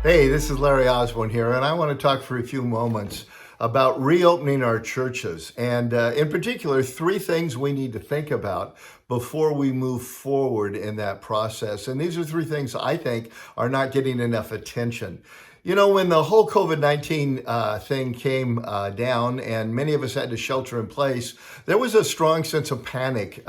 Hey, this is Larry Osborne here, and I want to talk for a few moments about reopening our churches, and in particular, three things we need to think about before we move forward in that process. And these are three things I think are not getting enough attention. You know, when the whole COVID-19 thing came down and many of us had to shelter in place, there was a strong sense of panic,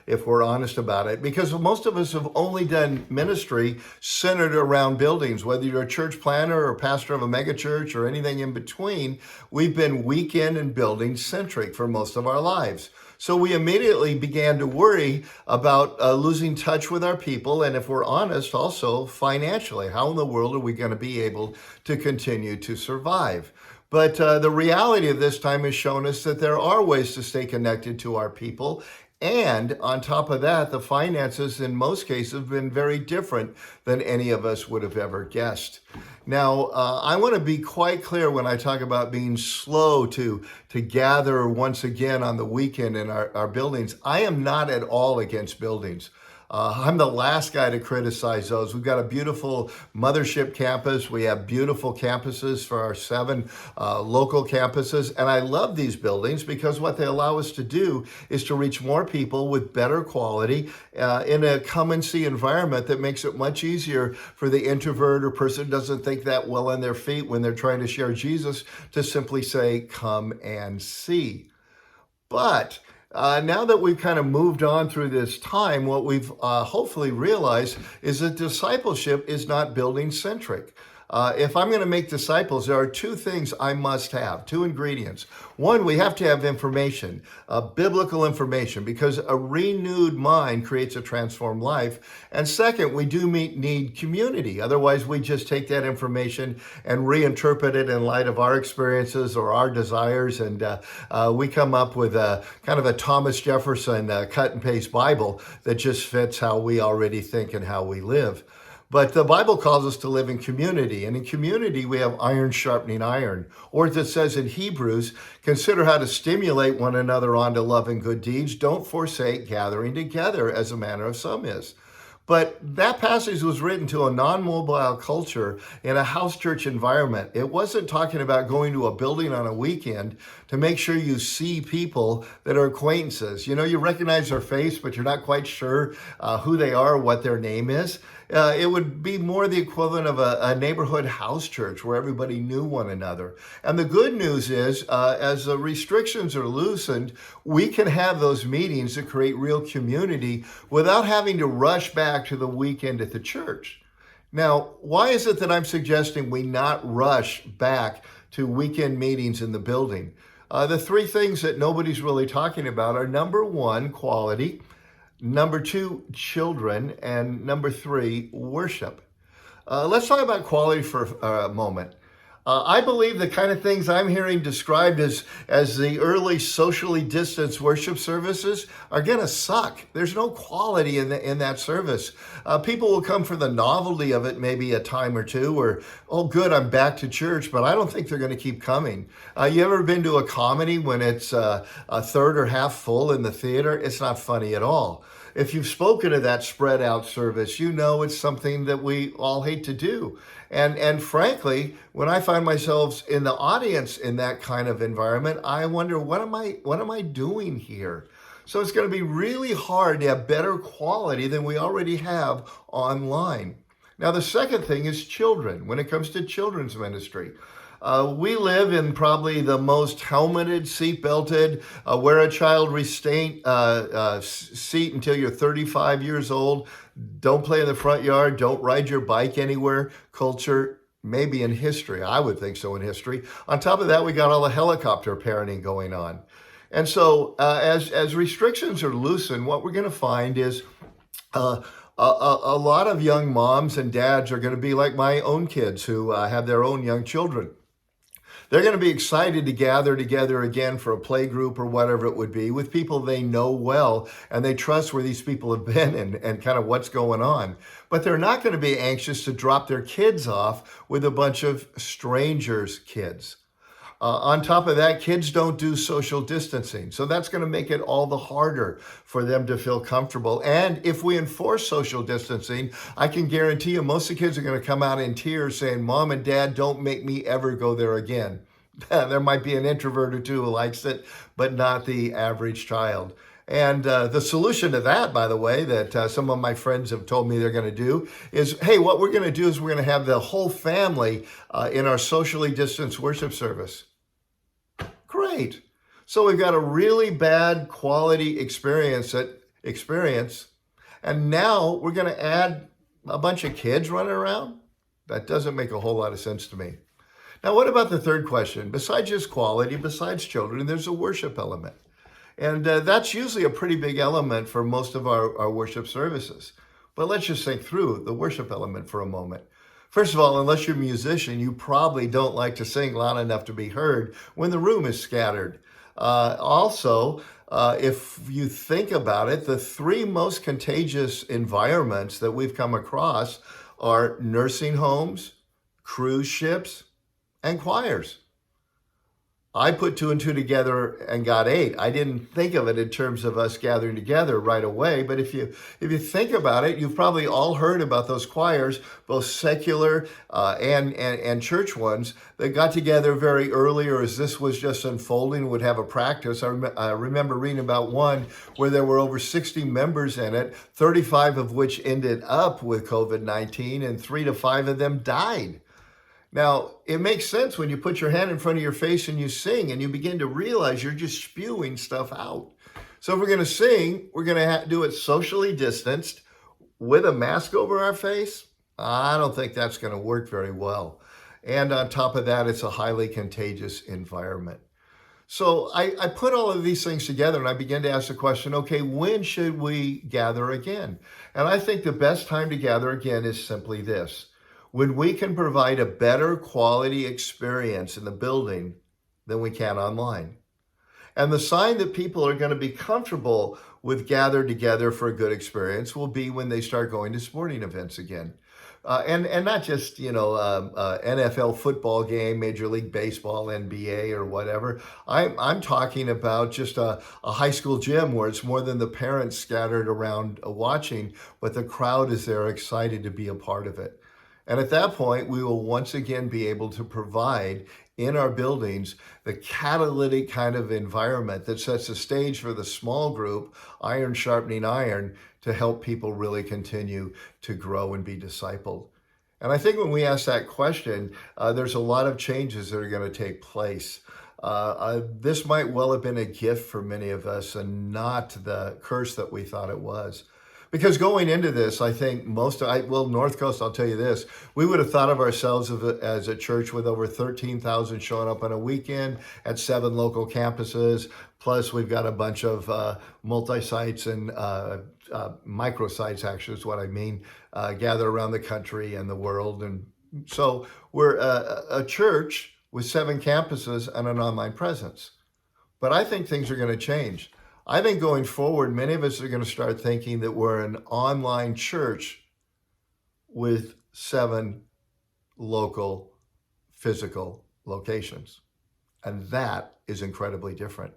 if we're honest about it, because most of us have only done ministry centered around buildings. Whether you're a church planner or pastor of a megachurch or anything in between, we've been weekend and building centric for most of our lives. So we immediately began to worry about losing touch with our people, and if we're honest, also financially. How in the world are we going to be able to continue to survive? But the reality of this time has shown us that there are ways to stay connected to our people. And on top of that, the finances in most cases have been very different than any of us would have ever guessed. Now, I want to be quite clear when I talk about being slow to gather once again on the weekend in our buildings. I am not at all against buildings. I'm the last guy to criticize those. We've got a beautiful mothership campus. We have beautiful campuses for our 7 local campuses. And I love these buildings because what they allow us to do is to reach more people with better quality in a come and see environment that makes it much easier for the introvert or person who doesn't think that well on their feet when they're trying to share Jesus to simply say, come and see. But now that we've kind of moved on through this time, what we've hopefully realized is that discipleship is not building centric. If I'm going to make disciples, there are 2 things I must have, 2 ingredients. One, we have to have information, biblical information, because a renewed mind creates a transformed life. And second, we do need community. Otherwise, we just take that information and reinterpret it in light of our experiences or our desires. And we come up with a kind of a Thomas Jefferson cut and paste Bible that just fits how we already think and how we live. But the Bible calls us to live in community. And in community, we have iron sharpening iron. Or as it says in Hebrews, consider how to stimulate one another on to love and good deeds. Don't forsake gathering together as a manner of some is. But that passage was written to a non-mobile culture in a house church environment. It wasn't talking about going to a building on a weekend to make sure you see people that are acquaintances. You know, you recognize their face, but you're not quite sure who they are or what their name is. It would be more the equivalent of a neighborhood house church where everybody knew one another. And the good news is, as the restrictions are loosened, we can have those meetings to create real community without having to rush back to the weekend at the church. Now, why is it that I'm suggesting we not rush back to weekend meetings in the building? The 3 things that nobody's really talking about are, number 1, quality. Number 2, children. And number 3, worship. Let's talk about quality for a moment. I believe the kind of things I'm hearing described as the early socially distanced worship services are going to suck. There's no quality in that service. People will come for the novelty of it maybe a time or two, or, oh, good, I'm back to church, but I don't think they're going to keep coming. You ever been to a comedy when it's a third or half full in the theater? It's not funny at all. If you've spoken of that spread out service, you know it's something that we all hate to do. And frankly, when I find myself in the audience in that kind of environment, I wonder, what am I doing here? So it's going to be really hard to have better quality than we already have online. Now, the second thing is children. When it comes to children's ministry, we live in probably the most helmeted, seatbelted, wear a child restraint seat until you're 35 years old. Don't play in the front yard. Don't ride your bike anywhere. Culture, maybe in history. I would think so in history. On top of that, we got all the helicopter parenting going on. And so as restrictions are loosened, what we're going to find is a lot of young moms and dads are going to be like my own kids who have their own young children. They're going to be excited to gather together again for a play group or whatever it would be with people they know well and they trust where these people have been and kind of what's going on. But they're not going to be anxious to drop their kids off with a bunch of strangers' kids. On top of that, kids don't do social distancing. So that's going to make it all the harder for them to feel comfortable. And if we enforce social distancing, I can guarantee you most of the kids are going to come out in tears saying, Mom and Dad, don't make me ever go there again. There might be an introvert or two who likes it, but not the average child. And the solution to that, by the way, that some of my friends have told me they're going to do is, hey, what we're going to do is we're going to have the whole family in our socially distanced worship service. Great. So we've got a really bad quality experience, and now we're going to add a bunch of kids running around? That doesn't make a whole lot of sense to me. Now, what about the third question? Besides just quality, besides children, there's a worship element. And that's usually a pretty big element for most of our worship services. But let's just think through the worship element for a moment. First of all, unless you're a musician, you probably don't like to sing loud enough to be heard when the room is scattered. Also, if you think about it, the three most contagious environments that we've come across are nursing homes, cruise ships, and choirs. I put two and two together and got eight. I didn't think of it in terms of us gathering together right away, but if you think about it, you've probably all heard about those choirs, both secular and church ones, that got together very early, or as this was just unfolding, would have a practice. I remember reading about one where there were over 60 members in it, 35 of which ended up with COVID-19, and 3 to 5 of them died. Now, it makes sense when you put your hand in front of your face and you sing and you begin to realize you're just spewing stuff out. So if we're going to sing, we're going to do it socially distanced with a mask over our face. I don't think that's going to work very well. And on top of that, it's a highly contagious environment. So I put all of these things together and I began to ask the question, okay, when should we gather again? And I think the best time to gather again is simply this: when we can provide a better quality experience in the building than we can online. And the sign that people are going to be comfortable with gathered together for a good experience will be when they start going to sporting events again. And not just, NFL football game, Major League Baseball, NBA, or whatever. I'm talking about just a high school gym where it's more than the parents scattered around watching, but the crowd is there excited to be a part of it. And at that point, we will once again be able to provide in our buildings the catalytic kind of environment that sets the stage for the small group, iron sharpening iron, to help people really continue to grow and be discipled. And I think when we ask that question, there's a lot of changes that are going to take place. This might well have been a gift for many of us and not the curse that we thought it was. Because going into this, I think North Coast, I'll tell you this, we would have thought of ourselves as a church with over 13,000 showing up on a weekend at 7 local campuses. Plus, we've got a bunch of multi-sites and micro-sites, actually is what I mean, gathered around the country and the world. And so we're a church with 7 campuses and an online presence. But I think things are going to change. I think going forward, many of us are going to start thinking that we're an online church with 7 local physical locations. And that is incredibly different.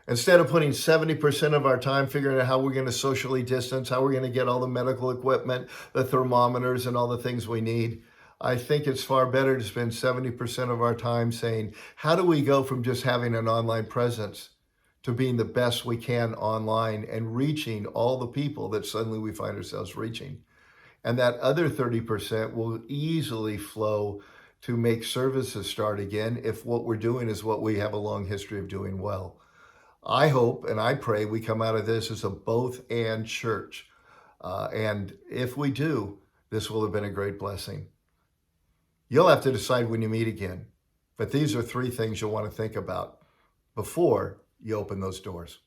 Instead of putting 70% of our time figuring out how we're going to socially distance, how we're going to get all the medical equipment, the thermometers, and all the things we need, I think it's far better to spend 70% of our time saying, how do we go from just having an online presence to being the best we can online and reaching all the people that suddenly we find ourselves reaching. And that other 30% will easily flow to make services start again if what we're doing is what we have a long history of doing well. I hope and I pray we come out of this as a both and church. And if we do, this will have been a great blessing. You'll have to decide when you meet again. But these are 3 things you'll want to think about before you open those doors.